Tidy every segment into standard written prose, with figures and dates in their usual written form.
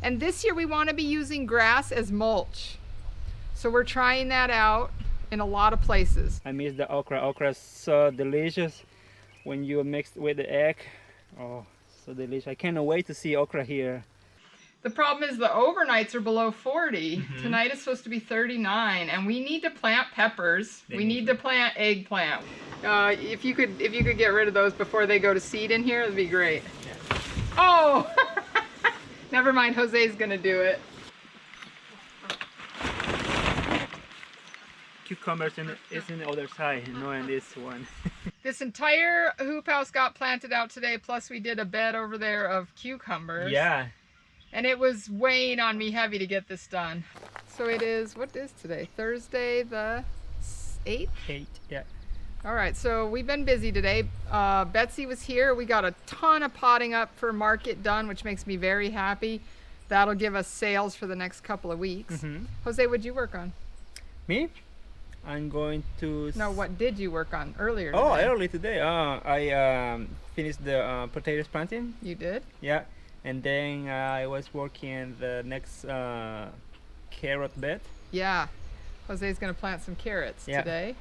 And this year we want to be using grass as mulch. So we're trying that out in a lot of places. I miss the okra. Okra is so delicious when you mix it with the egg. Oh, so delicious. I can't wait to see okra here. The problem is the overnights are below 40. Tonight is supposed to be 39, and we need to plant peppers. We need to plant eggplant. If you could get rid of those before they go to seed in here, it'd be great. Yeah. Oh, never mind. Jose's gonna do it. Cucumbers is in the other side, no, in this one. This entire hoop house got planted out today. Plus, we did a bed over there of cucumbers. Yeah. And it was weighing on me heavy to get this done. So it is, what is today? Thursday the 8th? 8, yeah. All right, so we've been busy today. Betsy was here. We got a ton of potting up for market done, which makes me very happy. That'll give us sales for the next couple of weeks. Jose, what'd you work on? Me? I'm going to... No, what did you work on earlier today? Oh, early today. I finished the potatoes planting. You did? Yeah. And then I was working the next carrot bed. Yeah. Jose's going to plant some carrots today.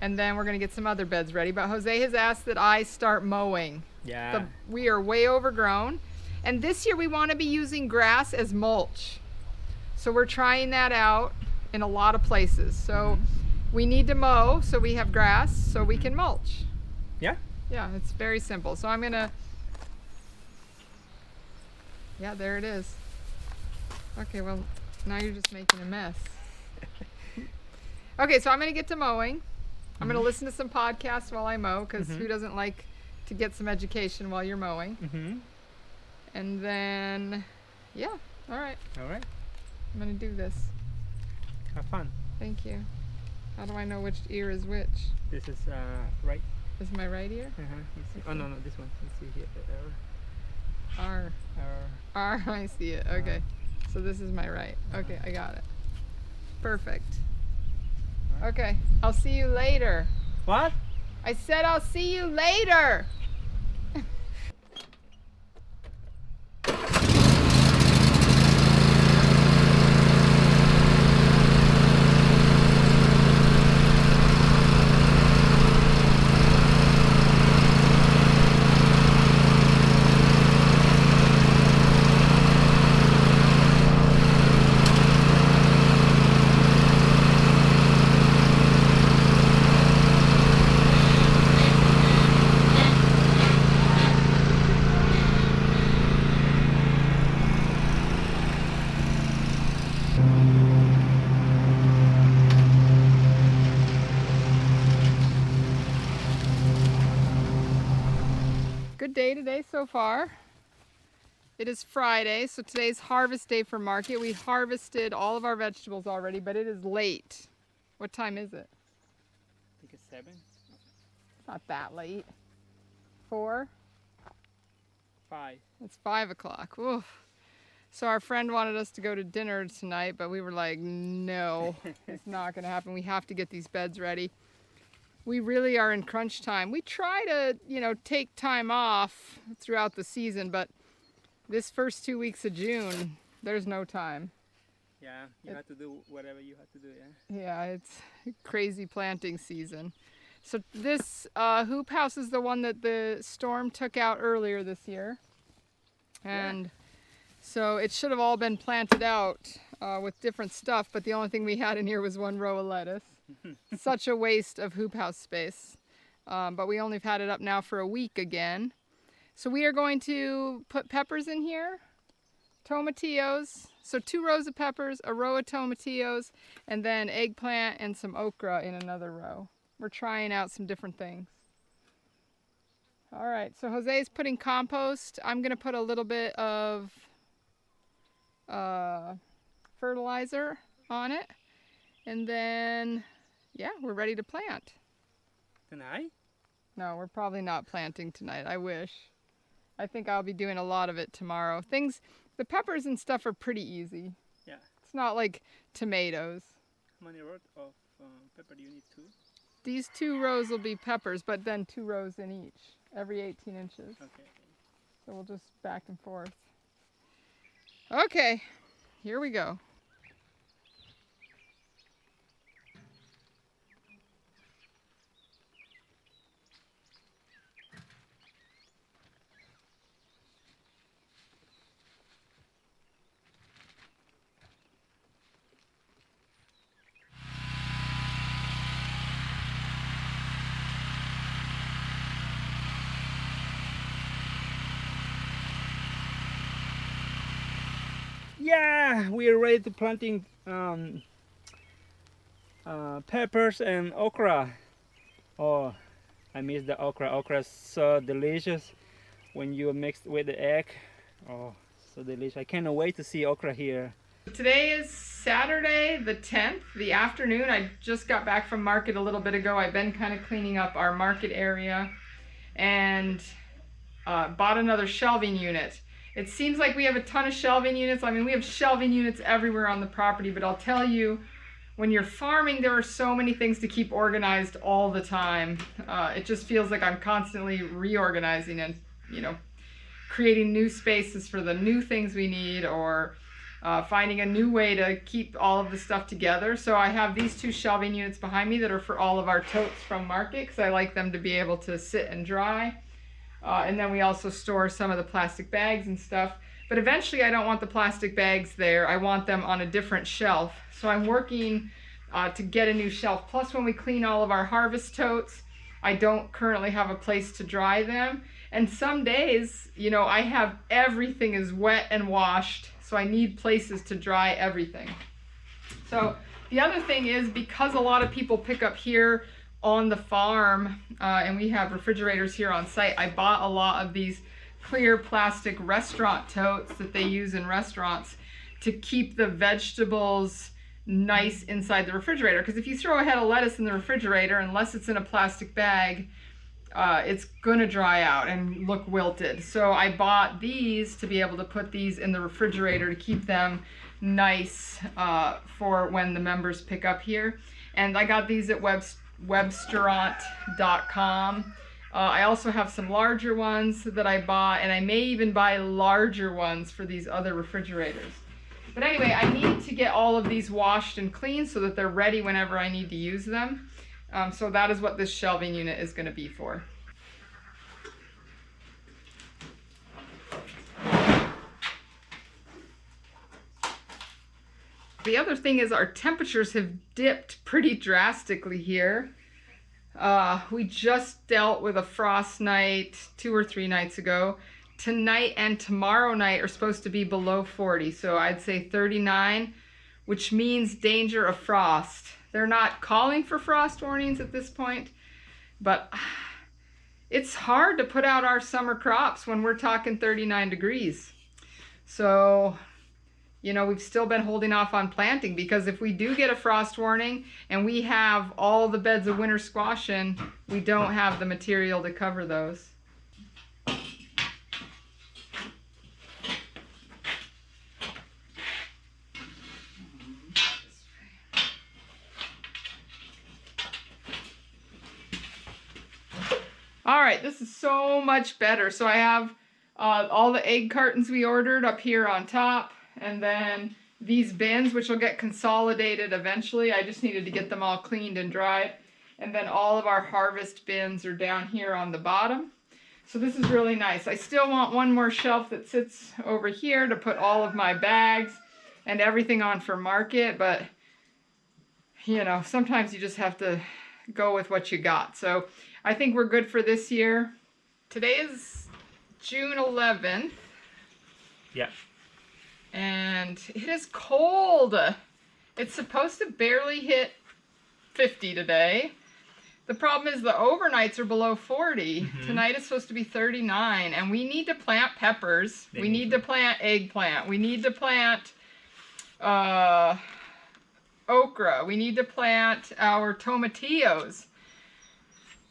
And then we're going to get some other beds ready. But Jose has asked that I start mowing. Yeah. We are way overgrown. And this year we want to be using grass as mulch. So we're trying that out in a lot of places. So we need to mow so we have grass so we can mulch. Yeah? Yeah, it's very simple. So I'm going to... Yeah, there it is. Okay, well, now you're just making a mess. Okay, so I'm going to get to mowing. I'm going to listen to some podcasts while I mow, because who doesn't like to get some education while you're mowing? And then, yeah, all right. All right. I'm going to do this. Have fun. Thank you. How do I know which ear is which? This is right. This is my right ear? Oh, no, this one. Let's see here. R. R, I see it. Okay. So this is my right. Okay, I got it. Perfect. Okay, I'll see you later. What? I said I'll see you later. Good day today so far. It is Friday, so today's harvest day for market. We harvested all of our vegetables already, but it is late. What time is it? I think it's 7. Not that late. 4? 5. It's 5 o'clock. Oof. So our friend wanted us to go to dinner tonight, but we were like, no, it's not going to happen. We have to get these beds ready. We really are in crunch time. We try to, take time off throughout the season, but this first 2 weeks of June, there's no time. Yeah, you have to do whatever you have to do, yeah? Yeah, it's crazy planting season. So this hoop house is the one that the storm took out earlier this year. And so it should have all been planted out with different stuff, but the only thing we had in here was one row of lettuce. Such a waste of hoop house space. But we only have had it up now for a week again. So we are going to put peppers in here, tomatillos, so 2 rows of peppers, a row of tomatillos, and then eggplant and some okra in another row. We're trying out some different things. All right, so Jose's putting compost. I'm going to put a little bit of fertilizer on it. And then, yeah, we're ready to plant. Tonight? No, we're probably not planting tonight. I wish. I think I'll be doing a lot of it tomorrow. The peppers and stuff are pretty easy. Yeah. It's not like tomatoes. How many rows of pepper do you need? 2? These 2 rows will be peppers, but then 2 rows in each, every 18 inches. Okay. So we'll just back and forth. Okay, here we go. Yeah, we are ready to planting peppers and okra. Oh, I miss the okra. Okra is so delicious when you mix it with the egg. Oh, so delicious. I cannot wait to see okra here. Today is Saturday the 10th, the afternoon. I just got back from market a little bit ago. I've been kind of cleaning up our market area and bought another shelving unit. It seems like we have a ton of shelving units. I mean, we have shelving units everywhere on the property, but I'll tell you, when you're farming, there are so many things to keep organized all the time. It just feels like I'm constantly reorganizing and, creating new spaces for the new things we need, or finding a new way to keep all of the stuff together. So I have these two shelving units behind me that are for all of our totes from market, because I like them to be able to sit and dry. And then we also store some of the plastic bags and stuff. But eventually I don't want the plastic bags there. I want them on a different shelf. So I'm working to get a new shelf. Plus, when we clean all of our harvest totes, I don't currently have a place to dry them. And some days, I have everything is wet and washed, so I need places to dry everything. So the other thing is, because a lot of people pick up here on the farm, and we have refrigerators here on site, I bought a lot of these clear plastic restaurant totes that they use in restaurants to keep the vegetables nice inside the refrigerator. Because if you throw a head of lettuce in the refrigerator, unless it's in a plastic bag, it's gonna dry out and look wilted. So I bought these to be able to put these in the refrigerator to keep them nice for when the members pick up here. And I got these at webstaurant.com. I also have some larger ones that I bought, and I may even buy larger ones for these other refrigerators. But anyway, I need to get all of these washed and cleaned so that they're ready whenever I need to use them. So that is what this shelving unit is going to be for. The other thing is, our temperatures have dipped pretty drastically here. We just dealt with a frost night 2 or 3 nights ago. Tonight and tomorrow night are supposed to be below 40, so I'd say 39, which means danger of frost. They're not calling for frost warnings at this point, but it's hard to put out our summer crops when we're talking 39 degrees. So, we've still been holding off on planting, because if we do get a frost warning and we have all the beds of winter squash in, we don't have the material to cover those. All right, this is so much better. So I have all the egg cartons we ordered up here on top, and then these bins, which will get consolidated eventually. I just needed to get them all cleaned and dried. And then all of our harvest bins are down here on the bottom. So this is really nice. I still want one more shelf that sits over here to put all of my bags and everything on for market, but sometimes you just have to go with what you got. So I think we're good for this year. Today is June 11th. Yeah. And it is cold. It's supposed to barely hit 50 today. The problem is the overnights are below 40. Mm-hmm. Tonight is supposed to be 39, and we need to plant peppers. We need to plant eggplant. We need to plant okra. We need to plant our tomatillos.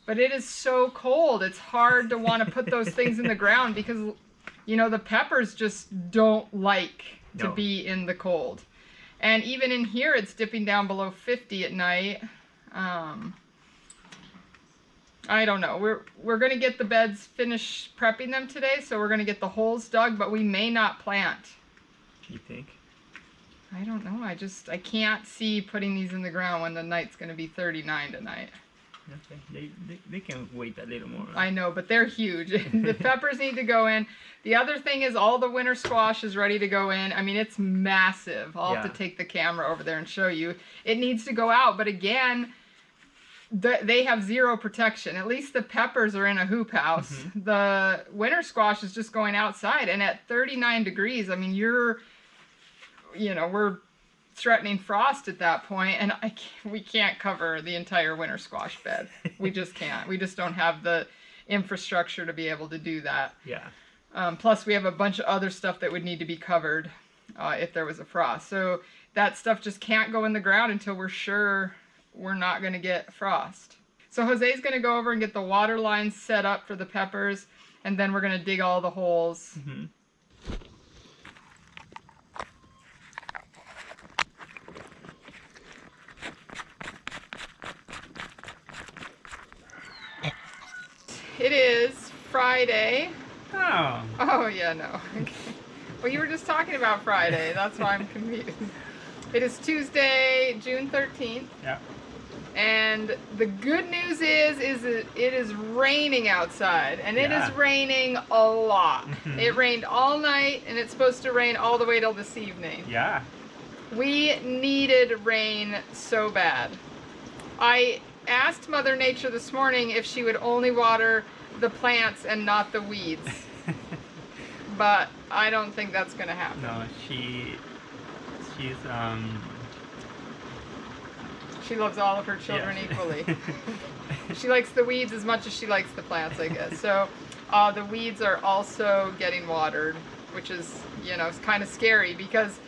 But it is so cold. It's hard to want to put those things in the ground, because the peppers just don't like to be in the cold. And even in here, it's dipping down below 50 at night. I don't know. We're going to get the beds finished prepping them today, so we're going to get the holes dug, but we may not plant. You think? I don't know. I can't see putting these in the ground when the night's going to be 39 tonight. Okay, they can wait a little more. I know, but they're huge. The peppers need to go in. The other thing is all the winter squash is ready to go in. I mean, it's massive. I'll have to take the camera over there and show you. It needs to go out, but again, they have zero protection. At least the peppers are in a hoop house. Mm-hmm. The winter squash is just going outside, and at 39 degrees, I mean, we're threatening frost at that point, and we can't cover the entire winter squash bed. We just can't. We just don't have the infrastructure to be able to do that. Yeah. Plus, we have a bunch of other stuff that would need to be covered if there was a frost. So that stuff just can't go in the ground until we're sure we're not going to get frost. So Jose's going to go over and get the water lines set up for the peppers, and then we're going to dig all the holes. Mm-hmm. It is Friday. Oh. Oh, yeah, no. Okay. Well, you were just talking about Friday. That's why I'm confused. It is Tuesday, June 13th. Yeah. And the good news is it is raining outside. And it is raining a lot. Mm-hmm. It rained all night, and it's supposed to rain all the way till this evening. Yeah. We needed rain so bad. I asked Mother Nature this morning if she would only water the plants and not the weeds. But I don't think that's going to happen. No, she's she loves all of her children equally. She likes the weeds as much as she likes the plants, I guess. So the weeds are also getting watered, which is, it's kind of scary because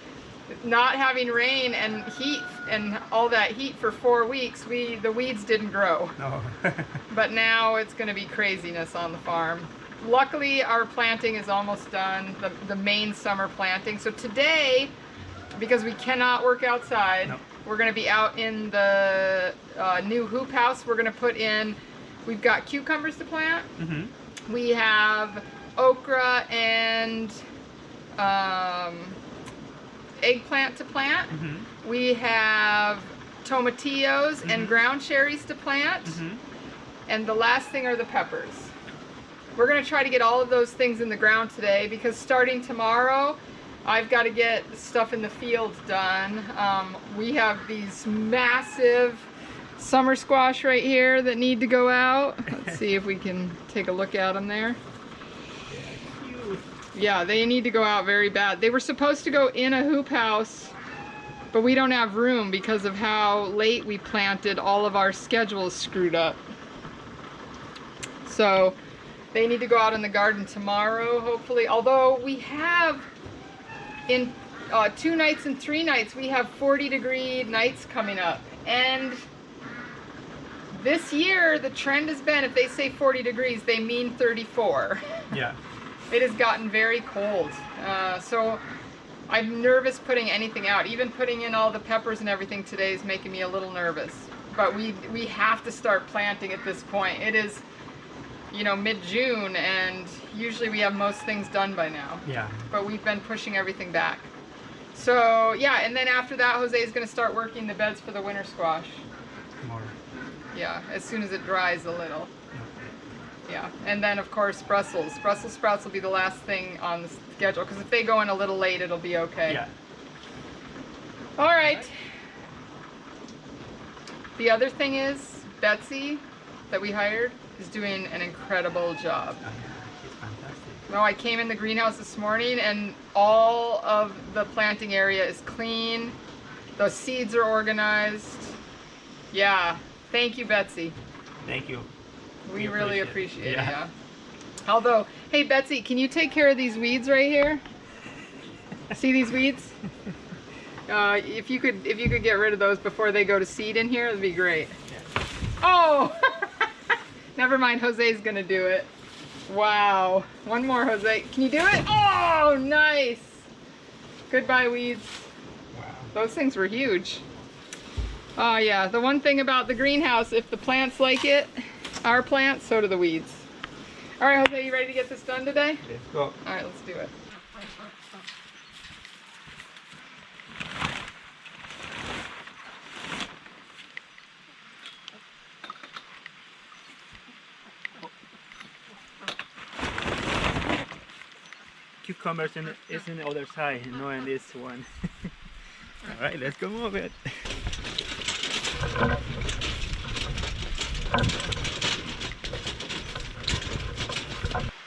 not having rain and heat and all that heat for 4 weeks, the weeds didn't grow. No. But now it's going to be craziness on the farm. Luckily, our planting is almost done, the main summer planting. So today, because we cannot work outside, we're going to be out in the new hoop house. We're going to put in, we've got cucumbers to plant. Mm-hmm. We have okra and eggplant to plant. Mm-hmm. We have tomatillos and ground cherries to plant. Mm-hmm. And the last thing are the peppers. We're going to try to get all of those things in the ground today because starting tomorrow, I've got to get stuff in the field done. We have these massive summer squash right here that need to go out. Let's see if we can take a look at them there. Yeah, they need to go out very bad. They were supposed to go in a hoop house, but we don't have room because of how late we planted. All of our schedules screwed up. So they need to go out in the garden tomorrow, hopefully. Although we have, in 2 nights and 3 nights, we have 40-degree nights coming up. And this year, the trend has been, if they say 40 degrees, they mean 34. Yeah. It has gotten very cold. So I'm nervous putting anything out. Even putting in all the peppers and everything today is making me a little nervous. But we have to start planting at this point. It is, mid-June, and usually we have most things done by now. Yeah. But we've been pushing everything back. So yeah, and then after that, Jose is going to start working the beds for the winter squash. Tomorrow. Yeah, as soon as it dries a little. Yeah, and then of course Brussels. Brussels sprouts will be the last thing on the schedule because if they go in a little late, it'll be okay. Yeah. All right. The other thing is Betsy, that we hired, is doing an incredible job. Oh, yeah. She's fantastic. No, I came in the greenhouse this morning and all of the planting area is clean. The seeds are organized. Yeah. Thank you, Betsy. Thank you. We really appreciate it, yeah. Although, hey Betsy, can you take care of these weeds right here? See these weeds? If you could get rid of those before they go to seed in here, that'd be great. Yeah. Oh! Never mind, Jose's gonna do it. Wow. One more, Jose. Can you do it? Oh, nice! Goodbye, weeds. Wow. Those things were huge. Oh yeah, the one thing about the greenhouse, if the plants like it, our plants, so do the weeds. All right, Jose, you ready to get this done today? Let's go. All right, let's do it. cucumbers is in the other side, not in this one. All right, let's go move it.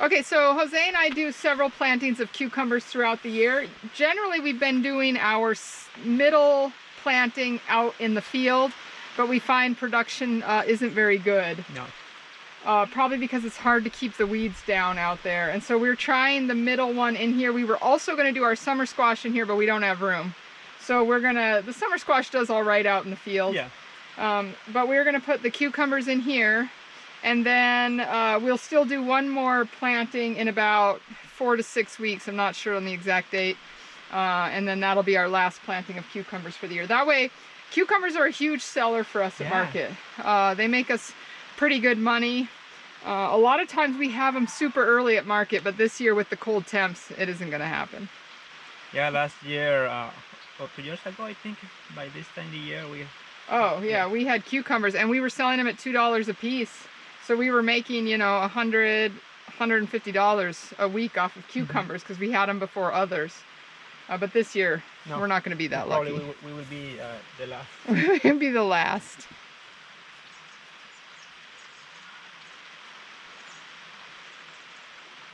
Okay, so Jose and I do several plantings of cucumbers throughout the year. Generally, we've been doing our middle planting out in the field, but we find production isn't very good. No. Probably because it's hard to keep the weeds down out there. And so we're trying the middle one in here. We were also going to do our summer squash in here, but we don't have room. So we're gonna, the summer squash does all right out in the field. Yeah. But we're gonna put the cucumbers in here, and then we'll still do one more planting in about 4 to 6 weeks. I'm not sure on the exact date. And then that'll be our last planting of cucumbers for the year. That way, cucumbers are a huge seller for us at market. They make us pretty good money. A lot of times we have them super early at market, but this year with the cold temps, it isn't gonna happen. Yeah, last year, or 2 years ago, I think, by this time of the year, we... Oh, yeah, we had cucumbers, and we were selling them at $2 a piece. So we were making, you know, $100, $150 a week off of cucumbers because we had them before others. But this year, we're not going to be that lucky. Probably we will be the last. We'll be the last.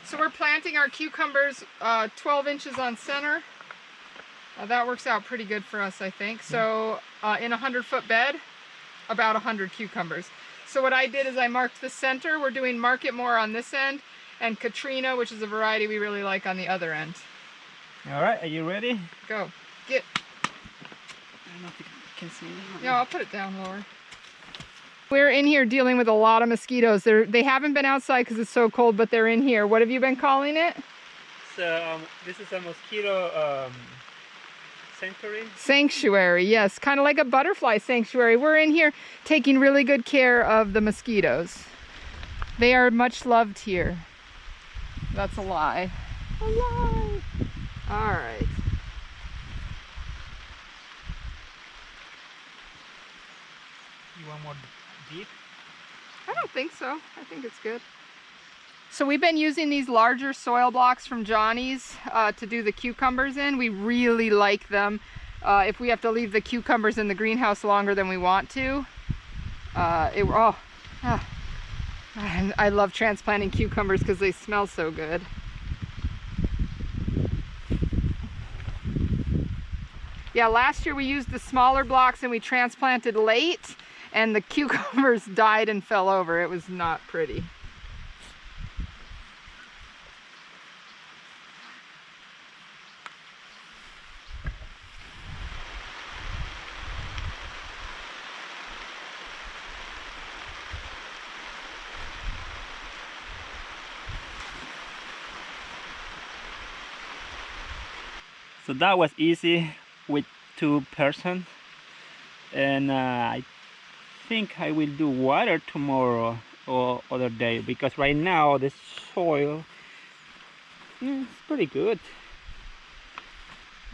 So we're planting our cucumbers 12 inches on center. That works out pretty good for us, I think. So in a 100-foot bed, about 100 cucumbers. So what I did is I marked the center. We're doing Market More on this end, and Katrina, which is a variety we really like, on the other end. All right, are you ready? Go. Get. I don't know if you can see me. No, I'll put it down lower. We're in here dealing with a lot of mosquitoes. They haven't been outside because it's so cold, but they're in here. What have you been calling it? So this is a mosquito sanctuary, yes, kind of like a butterfly sanctuary. We're in here taking really good care of the mosquitoes. They are much loved here. That's a lie. A lie. All right. You want more deep? I don't think so. I think it's good. So we've been using these larger soil blocks from Johnny's to do the cucumbers in. We really like them. If we have to leave the cucumbers in the greenhouse longer than we want to. I love transplanting cucumbers because they smell so good. Yeah, last year we used the smaller blocks and we transplanted late, and the cucumbers died and fell over. It was not pretty. So that was easy with 2 persons, and I think I will do water tomorrow or other day, because right now the soil is pretty good.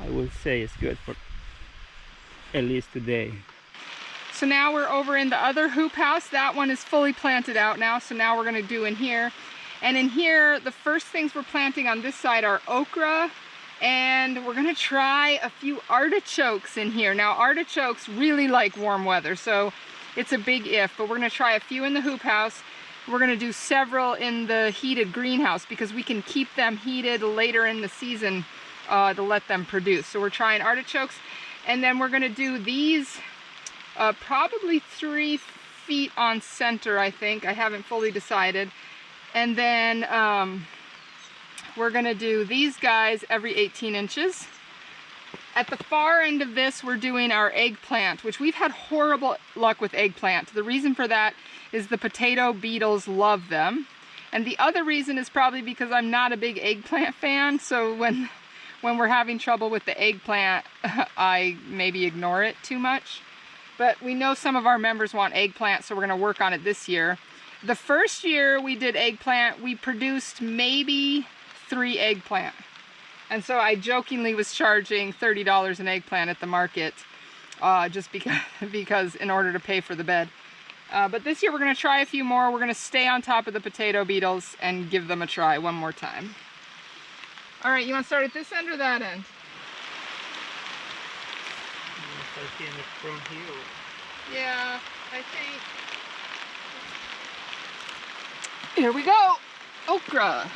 I will say it's good for at least today. So now we're over in the other hoop house. That one is fully planted out now, so now we're going to do in here. And in here, the first things we're planting on this side are okra, and we're gonna try a few artichokes in here. Now artichokes really like warm weather, so it's a big if, but we're gonna try a few in the hoop house. We're gonna do several in the heated greenhouse because we can keep them heated later in the season to let them produce. So we're trying artichokes, and then we're gonna do these probably 3 feet on center, I think. I haven't fully decided. And then we're gonna do these guys every 18 inches. At the far end of this, we're doing our eggplant, which we've had horrible luck with eggplant. The reason for that is the potato beetles love them. And the other reason is probably because I'm not a big eggplant fan, so when we're having trouble with the eggplant, I maybe ignore it too much. But we know some of our members want eggplant, so we're gonna work on it this year. The first year we did eggplant, we produced maybe 3 eggplant. And so I jokingly was charging $30 an eggplant at the market just because in order to pay for the bed. But this year we're gonna try a few more. We're gonna stay on top of the potato beetles and give them a try one more time. All right, you want to start at this end or that end? Start here in the front here. Yeah, I think. Here we go. Okra.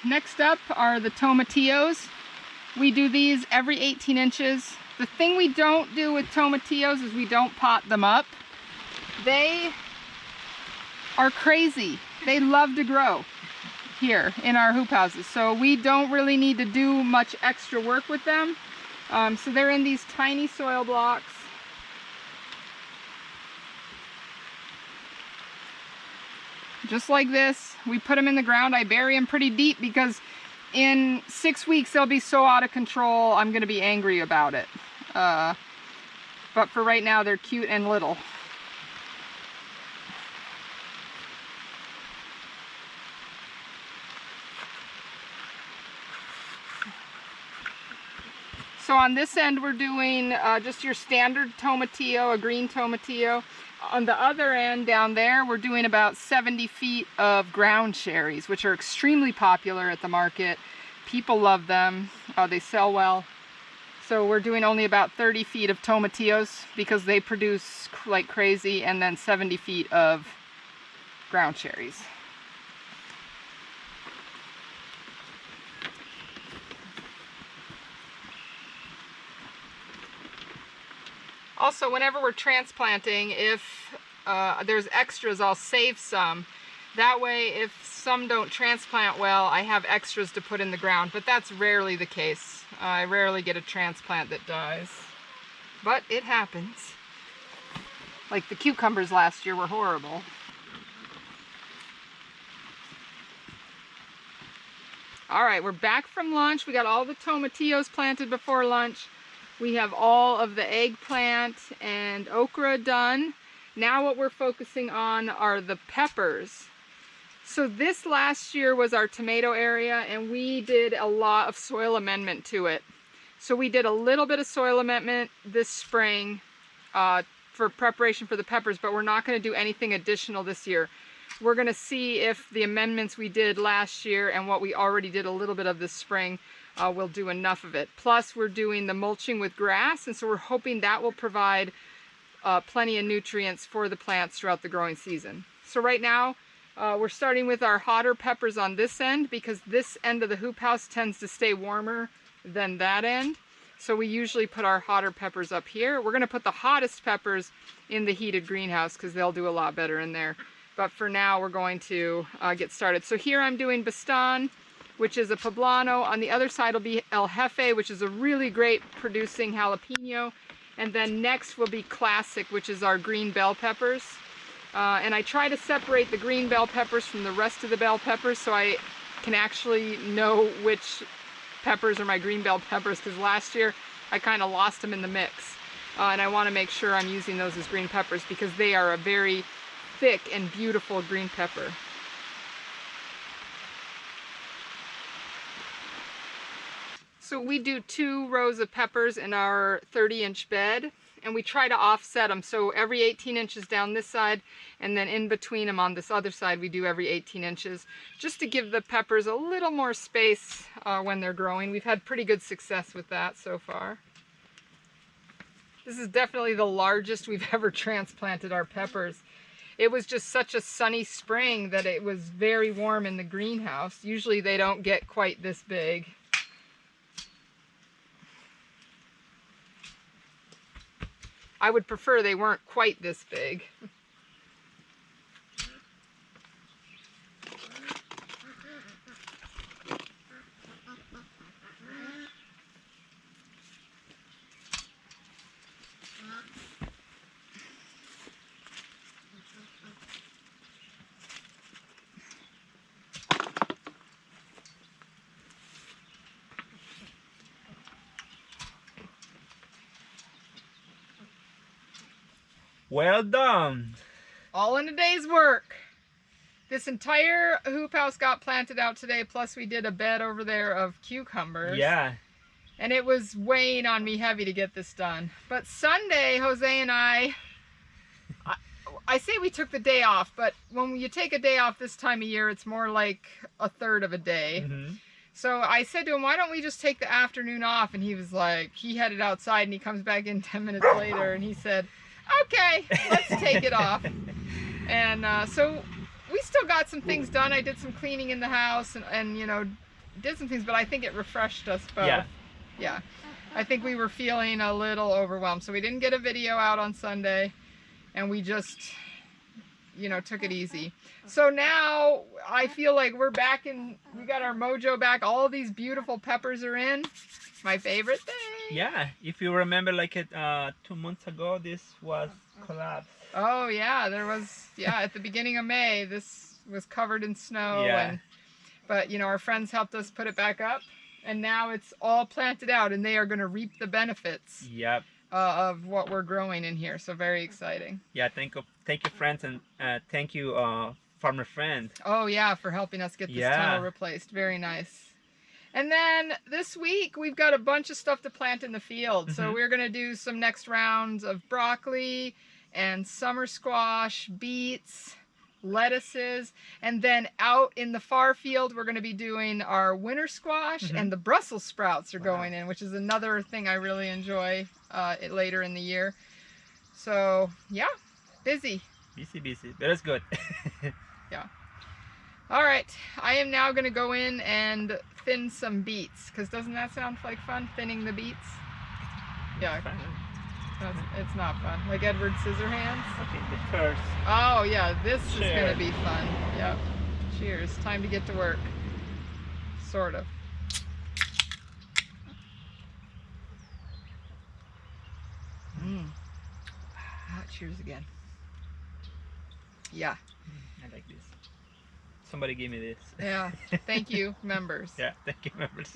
Next up are the tomatillos. We do these every 18 inches. The thing we don't do with tomatillos is we don't pot them up. They are crazy. They love to grow here in our hoop houses. So we don't really need to do much extra work with them. So they're in these tiny soil blocks. Just like this. We put them in the ground. I bury them pretty deep because in 6 weeks they'll be so out of control I'm gonna be angry about it. But for right now they're cute and little. So on this end we're doing just your standard tomatillo, a green tomatillo. On the other end down there we're doing about 70 feet of ground cherries, which are extremely popular at the market. People love them. They sell well. So we're doing only about 30 feet of tomatillos because they produce like crazy, and then 70 feet of ground cherries. Also, whenever we're transplanting, if there's extras, I'll save some. That way, if some don't transplant well, I have extras to put in the ground, but that's rarely the case. I rarely get a transplant that dies, but it happens. Like the cucumbers last year were horrible. All right, we're back from lunch. We got all the tomatillos planted before lunch. We have all of the eggplant and okra done. Now what we're focusing on are the peppers. So this last year was our tomato area, and we did a lot of soil amendment to it. So we did a little bit of soil amendment this spring for preparation for the peppers, but we're not going to do anything additional this year. We're going to see if the amendments we did last year and what we already did a little bit of this spring will do enough of it. Plus we're doing the mulching with grass, and so we're hoping that will provide plenty of nutrients for the plants throughout the growing season. So right now we're starting with our hotter peppers on this end because this end of the hoop house tends to stay warmer than that end. So we usually put our hotter peppers up here. We're going to put the hottest peppers in the heated greenhouse because they'll do a lot better in there. But for now we're going to get started. So here I'm doing Bastan, which is a poblano. On the other side will be El Jefe, which is a really great producing jalapeno. And then next will be Classic, which is our green bell peppers. And I try to separate the green bell peppers from the rest of the bell peppers so I can actually know which peppers are my green bell peppers, because last year I kind of lost them in the mix. And I want to make sure I'm using those as green peppers because they are a very thick and beautiful green pepper. So we do 2 rows of peppers in our 30-inch bed, and we try to offset them. So every 18 inches down this side, and then in between them on this other side, we do every 18 inches, just to give the peppers a little more space when they're growing. We've had pretty good success with that so far. This is definitely the largest we've ever transplanted our peppers. It was just such a sunny spring that it was very warm in the greenhouse. Usually they don't get quite this big. I would prefer they weren't quite this big. Well done! All in a day's work. This entire hoop house got planted out today, plus we did a bed over there of cucumbers. Yeah. And it was weighing on me heavy to get this done. But Sunday, Jose and I say we took the day off, but when you take a day off this time of year, it's more like a third of a day. So I said to him, why don't we just take the afternoon off? And he was like, he headed outside and he comes back in 10 minutes later and he said, okay, let's take it off. And so we still got some things done. I did some cleaning in the house and you know, did some things, but I think it refreshed us both. Yeah. I think we were feeling a little overwhelmed. So we didn't get a video out on Sunday and we just, you know, took it easy. So now I feel like we're back in, we got our mojo back. All these beautiful peppers are in. My favorite thing. Yeah, if you remember, like 2 months ago, this was collapsed. Oh yeah, there was, yeah, at the beginning of May, this was covered in snow. Yeah. But you know, our friends helped us put it back up and now it's all planted out and they are going to reap the benefits. Yep. Of what we're growing in here. So very exciting. Yeah, thank you friends, and thank you farmer friend. Oh yeah, for helping us get this tunnel replaced. Very nice. And then this week we've got a bunch of stuff to plant in the field. So we're gonna do some next rounds of broccoli and summer squash, beets, lettuces, and then out in the far field we're going to be doing our winter squash and the Brussels sprouts are going in, which is another thing I really enjoy later in the year. So yeah, busy, but it's good. Yeah. All right, I am now going to go in and thin some beets, because doesn't that sound like fun, thinning the beets? Yeah. It's not fun. Like Edward Scissorhands? Okay, the first. Oh yeah, this is Cheers. gonna be fun. Yep. Cheers. Time to get to work. Sort of. Cheers again. Yeah. I like this. Somebody give me this. Yeah. Thank you, members. Yeah, thank you, members.